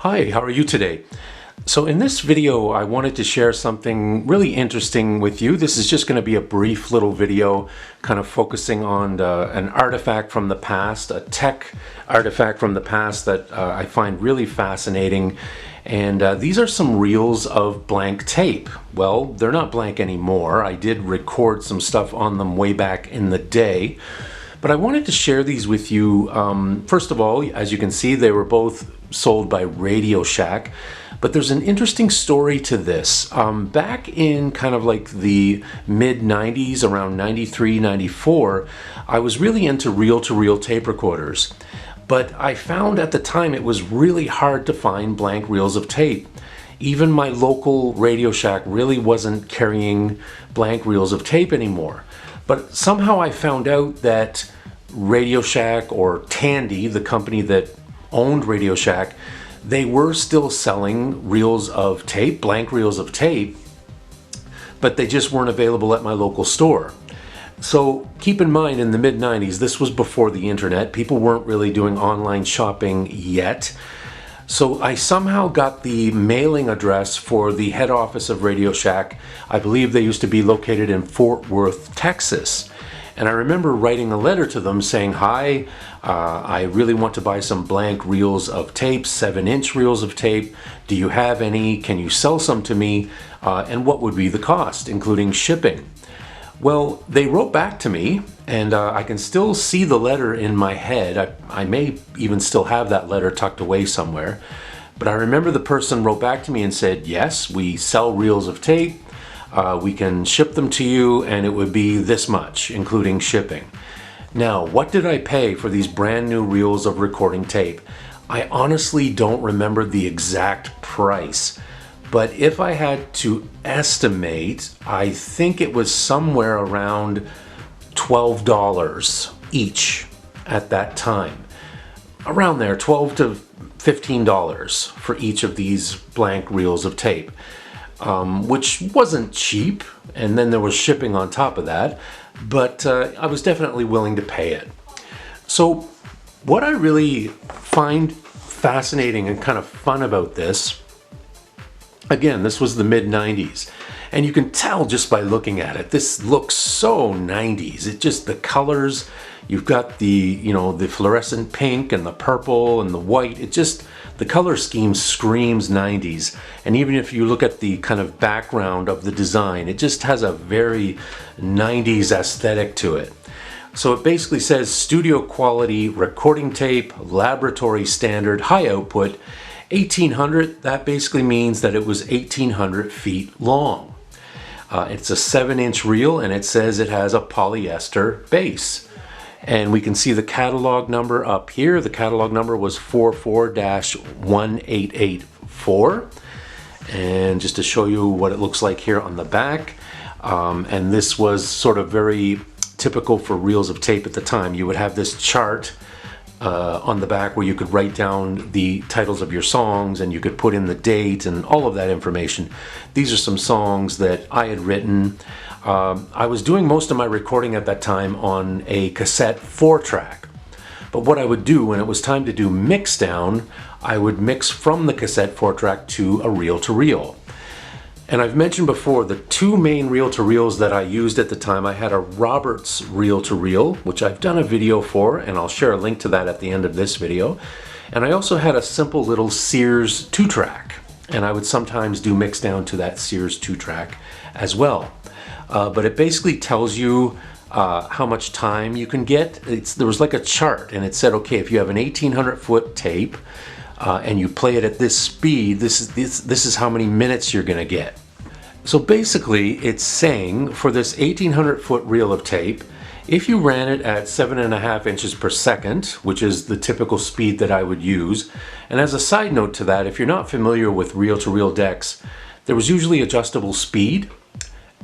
Hi, how are you today? So in this video, I wanted to share something really interesting with you. This is just going to be a brief little video kind of focusing on an artifact from the past, a tech artifact from the past that I find really fascinating. And these are some reels of blank tape. Well, they're not blank anymore. I did record some stuff on them way back in the day. But I wanted to share these with you. First of all, as you can see, they were both sold by Radio Shack. But there's an interesting story to this. Back in kind of like the mid 90s, around 93, 94, I was really into reel-to-reel tape recorders. But I found at the time it was really hard to find blank reels of tape. Even my local Radio Shack really wasn't carrying blank reels of tape anymore. But somehow I found out that Radio Shack, or Tandy, the company that owned Radio Shack, they were still selling reels of tape, blank reels of tape, but they just weren't available at my local store. So keep in mind, in the mid-90s, this was before the internet. People weren't really doing online shopping yet. So I somehow got the mailing address for the head office of Radio Shack. I believe they used to be located in Fort Worth, Texas. And I remember writing a letter to them saying, hi, I really want to buy some blank reels of tape, 7-inch reels of tape. Do you have any? Can you sell some to me? And what would be the cost, including shipping? Well, they wrote back to me, and I can still see the letter in my head. I may even still have that letter tucked away somewhere. But I remember the person wrote back to me and said, yes, we sell reels of tape. We can ship them to you, and it would be this much, including shipping. Now, what did I pay for these brand new reels of recording tape? I honestly don't remember the exact price. But if I had to estimate, I think it was somewhere around $12 each at that time. Around there, $12 to $15 for each of these blank reels of tape, which wasn't cheap. And then there was shipping on top of that, but I was definitely willing to pay it. So what I really find fascinating and kind of fun about this, again, this was the mid-90s, and you can tell just by looking at it, this looks so 90s. It just, the colors, you've got the, the fluorescent pink and the purple and the white. It just, the color scheme screams 90s. And even if you look at the kind of background of the design, it just has a very 90s aesthetic to it. So it basically says studio quality recording tape, laboratory standard, high output, 1800, that basically means that it was 1800 feet long. It's a 7-inch reel, and it says it has a polyester base. And we can see the catalog number up here. The catalog number was 44-1884. And just to show you what it looks like here on the back, and this was sort of very typical for reels of tape at the time. You would have this chart on the back where you could write down the titles of your songs, and you could put in the date and all of that information. These are some songs that I had written. I was doing most of my recording at that time on a cassette 4-track. But what I would do when it was time to do mix down, I would mix from the cassette 4-track to a reel-to-reel. And I've mentioned before the two main reel-to-reels that I used at the time. I had a Roberts reel-to-reel, which I've done a video for, and I'll share a link to that at the end of this video. And I also had a simple little Sears 2-track, and I would sometimes do mix down to that Sears 2-track as well. But it basically tells you how much time you can get. There was like a chart, and it said, okay, if you have an 1800-foot tape, and you play it at this speed, this is how many minutes you're gonna get. So basically, it's saying for this 1800-foot reel of tape, if you ran it at 7.5 inches per second, which is the typical speed that I would use, and as a side note to that, if you're not familiar with reel-to-reel decks, there was usually adjustable speed,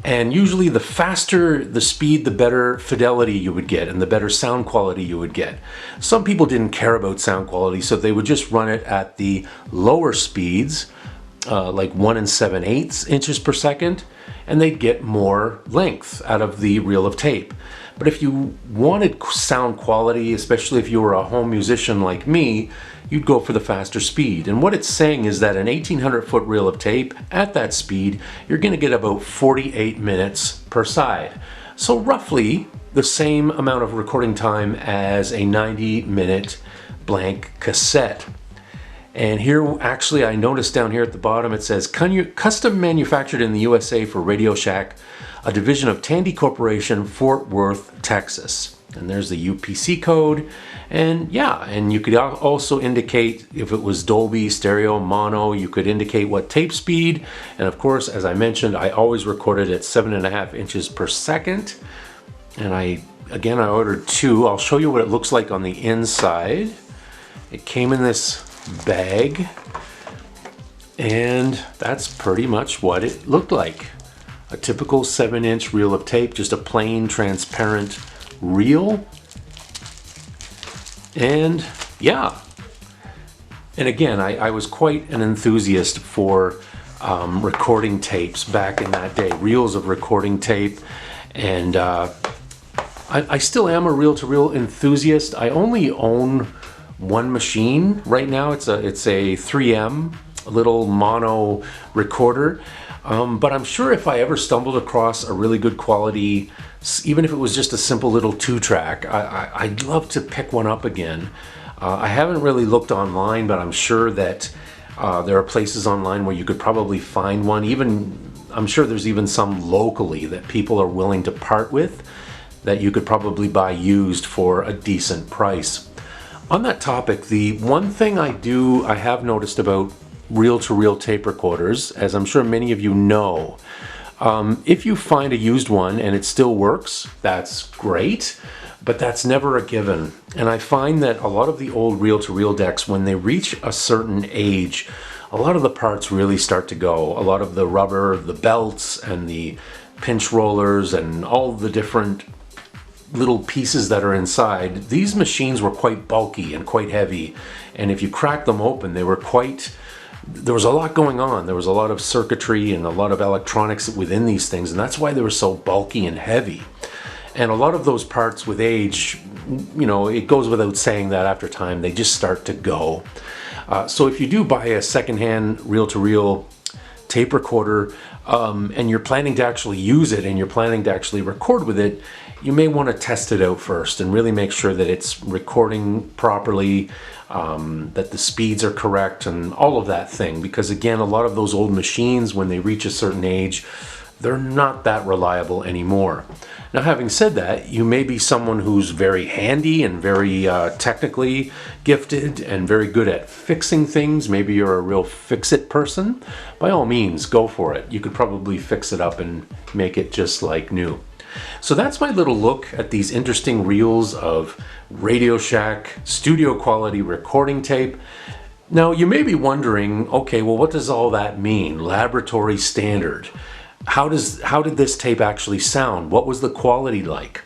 and usually the faster the speed, the better fidelity you would get and the better sound quality you would get. Some people didn't care about sound quality, so they would just run it at the lower speeds, like 1 7/8 inches per second, and they'd get more length out of the reel of tape. But if you wanted sound quality, especially if you were a home musician like me, you'd go for the faster speed. And what it's saying is that an 1800-foot reel of tape at that speed, you're going to get about 48 minutes per side. So roughly the same amount of recording time as a 90-minute blank cassette. And here, actually, I noticed down here at the bottom, it says, custom manufactured in the USA for Radio Shack, a division of Tandy Corporation, Fort Worth, Texas. And there's the UPC code. And yeah, and you could also indicate if it was Dolby, stereo, mono, you could indicate what tape speed. And of course, as I mentioned, I always recorded at 7.5 inches per second. And I ordered 2. I'll show you what it looks like on the inside. It came in this bag, and that's pretty much what it looked like. A typical 7-inch reel of tape, just a plain transparent reel. And yeah, and again, I was quite an enthusiast for recording tapes back in that day, reels of recording tape, and I still am a reel-to-reel enthusiast. I only own one machine right now. It's a 3M, a little mono recorder. But I'm sure if I ever stumbled across a really good quality, even if it was just a simple little 2-track, I'd love to pick one up again. I haven't really looked online, but I'm sure that there are places online where you could probably find one. I'm sure there's even some locally that people are willing to part with that you could probably buy used for a decent price. On that topic, the one thing I have noticed about reel-to-reel tape recorders, as I'm sure many of you know, if you find a used one and it still works, that's great, but that's never a given. And I find that a lot of the old reel-to-reel decks, when they reach a certain age, a lot of the parts really start to go. A lot of the rubber, the belts, and the pinch rollers, and all the different little pieces that are inside. These machines were quite bulky and quite heavy, and if you crack them open, there was a lot going on. There was a lot of circuitry and a lot of electronics within these things, and that's why they were so bulky and heavy. And a lot of those parts with age, it goes without saying that after time they just start to go. So if you do buy a secondhand reel-to-reel tape recorder, and you're planning to actually use it and you're planning to actually record with it, you may want to test it out first and really make sure that it's recording properly, that the speeds are correct and all of that thing. Because again, a lot of those old machines, when they reach a certain age, they're not that reliable anymore. Now, having said that, you may be someone who's very handy and very technically gifted and very good at fixing things. Maybe you're a real fix-it person. By all means, go for it. You could probably fix it up and make it just like new. So that's my little look at these interesting reels of Radio Shack studio quality recording tape. Now, you may be wondering, okay, well, what does all that mean? Laboratory standard. How did this tape actually sound? What was the quality like?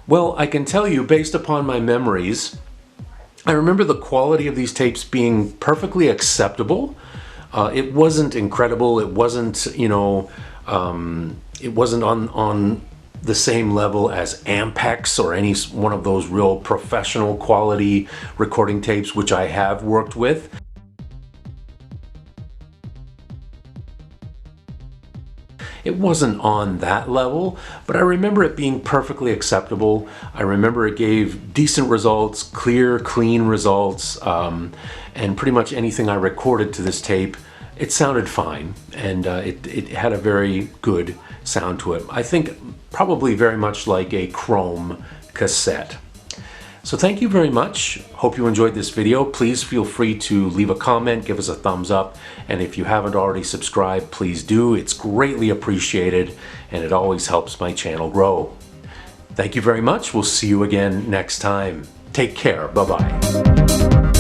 Well, I can tell you, based upon my memories, I remember the quality of these tapes being perfectly acceptable. It wasn't incredible. It wasn't, it wasn't on the same level as Ampex or any one of those real professional quality recording tapes, which I have worked with. It wasn't on that level, but I remember it being perfectly acceptable. I remember it gave decent results, clear, clean results, and pretty much anything I recorded to this tape, it sounded fine, and it had a very good sound to it. I think probably very much like a Chrome cassette. So thank you very much. Hope you enjoyed this video. Please feel free to leave a comment, give us a thumbs up, and if you haven't already subscribed, please do. It's greatly appreciated, and it always helps my channel grow. Thank you very much. We'll see you again next time. Take care. Bye-bye.